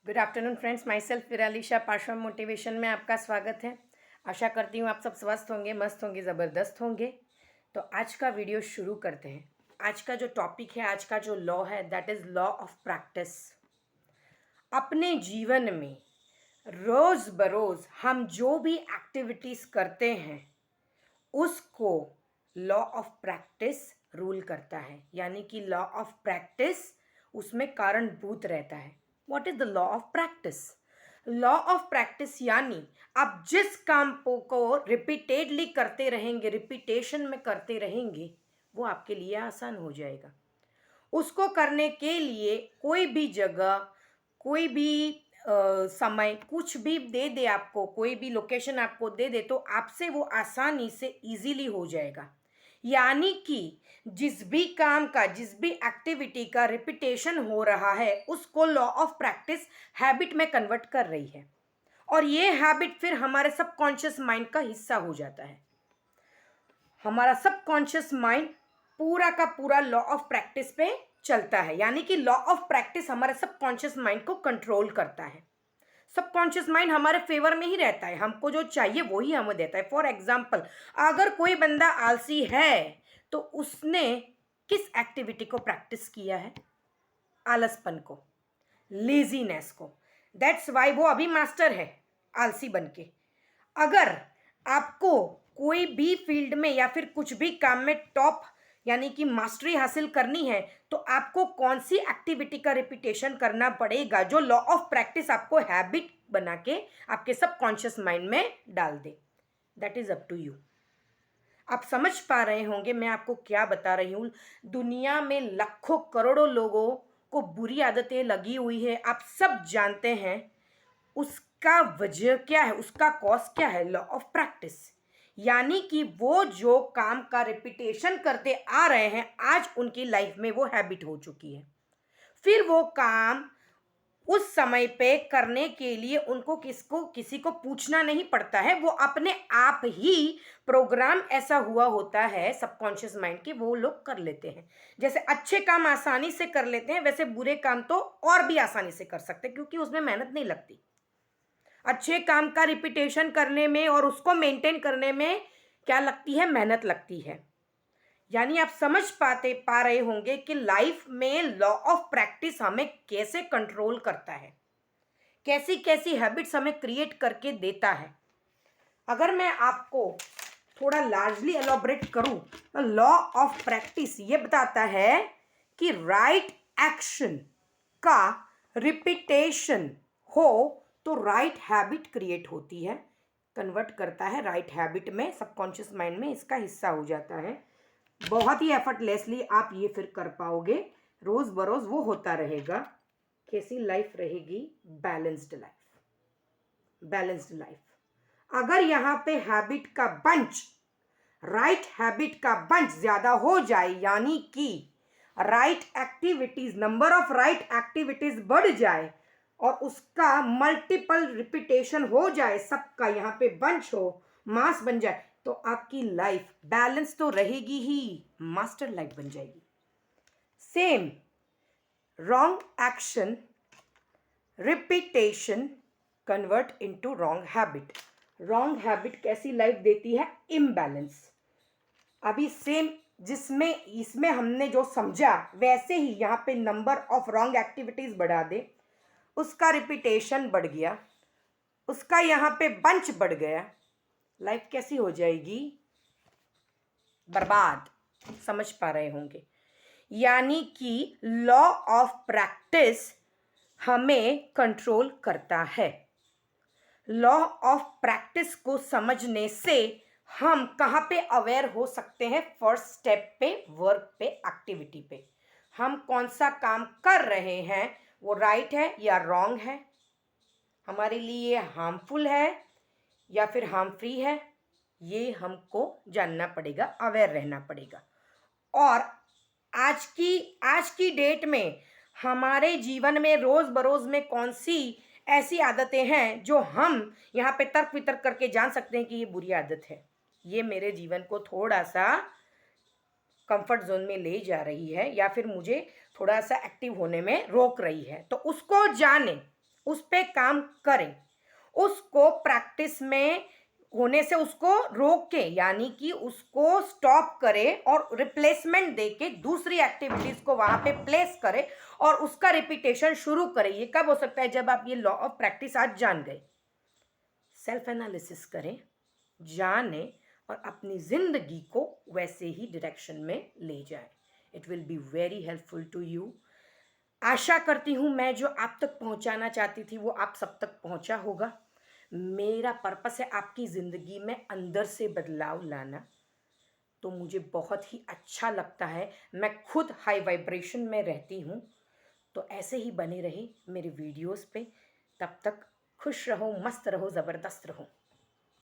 Good afternoon friends, myself Viralisha Pasha motivation में आपका स्वागत है। आशा करती हूँ आप सब स्वस्थ होंगे, मस्त होंगे, ज़बरदस्त होंगे। तो आज का वीडियो शुरू करते हैं। आज का जो टॉपिक है, आज का जो लॉ है, that is law of practice. अपने जीवन में रोज़ बरोज़ हम जो भी एक्टिविटीज़ करते हैं उसको लॉ ऑफ प्रैक्टिस रूल करता है, यानी कि लॉ ऑफ प्रैक्टिस उसमें कारणभूत रहता है। What is the law of practice? Law of practice यानी आप जिस काम को रिपीटेडली करते रहेंगे, रिपीटेशन में करते रहेंगे, वो आपके लिए आसान हो जाएगा। उसको करने के लिए कोई भी जगह, कोई भी समय, कुछ भी दे दे आपको, कोई भी लोकेशन आपको दे दे, तो आपसे वो आसानी से इजीली हो जाएगा। यानी कि जिस भी काम का, जिस भी एक्टिविटी का रिपीटेशन हो रहा है, उसको लॉ ऑफ प्रैक्टिस हैबिट में कन्वर्ट कर रही है, और ये हैबिट फिर हमारे सबकॉन्शियस माइंड का हिस्सा हो जाता है। हमारा सबकॉन्शियस माइंड पूरा का पूरा लॉ ऑफ प्रैक्टिस पे चलता है, यानी कि लॉ ऑफ प्रैक्टिस हमारे सबकॉन्शियस माइंड को कंट्रोल करता है। सबकॉन्शियस माइंड हमारे फेवर में ही रहता है, हमको जो चाहिए वो ही हमें देता है। फॉर एग्जाम्पल, अगर कोई बंदा आलसी है तो उसने किस एक्टिविटी को प्रैक्टिस किया है? आलसपन को, लेजीनेस को। दैट्स वाई वो अभी मास्टर है आलसी बन के। अगर आपको कोई भी फील्ड में या फिर कुछ भी काम में टॉप यानी कि मास्टरी हासिल करनी है, तो आपको कौन सी एक्टिविटी का रिपीटेशन करना पड़ेगा जो लॉ ऑफ प्रैक्टिस आपको हैबिट बना के आपके सबकॉन्शियस माइंड में डाल दे। That is up to you. आप समझ पा रहे होंगे मैं आपको क्या बता रही हूँ। दुनिया में लाखों करोड़ों लोगों को बुरी आदतें लगी हुई है, आप सब जानते हैं। उसका वजह क्या है, उसका कॉज क्या है? Law of practice. यानी कि वो जो काम का रिपीटेशन करते आ रहे हैं, आज उनकी लाइफ में वो हैबिट हो चुकी है। फिर वो काम उस समय पे करने के लिए उनको किसी को पूछना नहीं पड़ता है, वो अपने आप ही प्रोग्राम ऐसा हुआ होता है सबकॉन्शियस माइंड के, वो लोग कर लेते हैं। जैसे अच्छे काम आसानी से कर लेते हैं, वैसे बुरे काम तो और भी आसानी से कर सकते हैं, क्योंकि उसमें मेहनत नहीं लगती। अच्छे काम का रिपीटेशन करने में और उसको मेंटेन करने में क्या लगती है? मेहनत लगती है। यानी आप समझ पा रहे होंगे कि लाइफ में लॉ ऑफ प्रैक्टिस हमें कैसे कंट्रोल करता है, कैसी कैसी हैबिट्स हमें क्रिएट करके देता है। अगर मैं आपको थोड़ा लार्जली एलोबरेट करूं, तो लॉ ऑफ प्रैक्टिस ये बताता है कि राइट एक्शन का रिपीटेशन हो तो राइट हैबिट क्रिएट होती है, कन्वर्ट करता है राइट हैबिट में, सबकॉन्शियस माइंड में इसका हिस्सा हो जाता है। बहुत ही एफर्टलेसली आप ये फिर कर पाओगे, रोज बरोज वो होता रहेगा। कैसी लाइफ रहेगी? Balanced life. Balanced life. अगर यहाँ पे हैबिट का बंच, राइट हैबिट का बंच ज्यादा हो जाए, यानी कि right activities, number of right activities बढ़ जाए और उसका मल्टीपल रिपीटेशन हो जाए, सबका यहाँ पे बंच हो, मास बन जाए, तो आपकी लाइफ बैलेंस तो रहेगी ही, मास्टर लाइफ बन जाएगी। Same wrong action repetition convert into wrong habit. Wrong habit कैसी लाइफ देती है? इम्बैलेंस। अभी सेम जिसमें इसमें हमने जो समझा, वैसे ही यहाँ पे नंबर ऑफ रॉन्ग एक्टिविटीज बढ़ा दे, उसका रिपीटेशन बढ़ गया, उसका यहाँ पे बंच बढ़ गया, लाइफ कैसी हो जाएगी? बर्बाद। समझ पा रहे होंगे। यानी कि लॉ ऑफ प्रैक्टिस हमें कंट्रोल करता है। लॉ ऑफ प्रैक्टिस को समझने से हम कहाँ पे अवेयर हो सकते हैं? फर्स्ट स्टेप पे, वर्क पे, एक्टिविटी पे। हम कौन सा काम कर रहे हैं, वो राइट है या रॉन्ग है, हमारे लिए हार्मफुल है या फिर हार्म फ्री है, ये हमको जानना पड़ेगा, अवेयर रहना पड़ेगा। और आज की डेट में हमारे जीवन में रोज बरोज में कौन सी ऐसी आदतें हैं जो हम यहाँ पे तर्क वितर्क करके जान सकते हैं कि ये बुरी आदत है, ये मेरे जीवन को थोड़ा सा कंफर्ट जोन में ले जा रही है, या फिर मुझे थोड़ा सा एक्टिव होने में रोक रही है, तो उसको जाने, उस पे काम करें, उसको प्रैक्टिस में होने से उसको रोके, यानी कि उसको स्टॉप करें और रिप्लेसमेंट देके दूसरी एक्टिविटीज को वहां पे प्लेस करें और उसका रिपीटेशन शुरू करें। ये कब हो सकता है? जब आप ये लॉ ऑफ प्रैक्टिस आज जान गए। सेल्फ एनालिसिस करें, जाने और अपनी जिंदगी को वैसे ही डायरेक्शन में ले जाएं। It will be very helpful to you. आशा करती हूँ मैं जो आप तक पहुँचाना चाहती थी वो आप सब तक पहुँचा होगा। मेरा पर्पस है आपकी ज़िंदगी में अंदर से बदलाव लाना, तो मुझे बहुत ही अच्छा लगता है। मैं खुद हाई वाइब्रेशन में रहती हूँ, तो ऐसे ही बने रहे मेरे वीडियोस पे। तब तक खुश रहो, मस्त रहो, ज़बरदस्त रहो।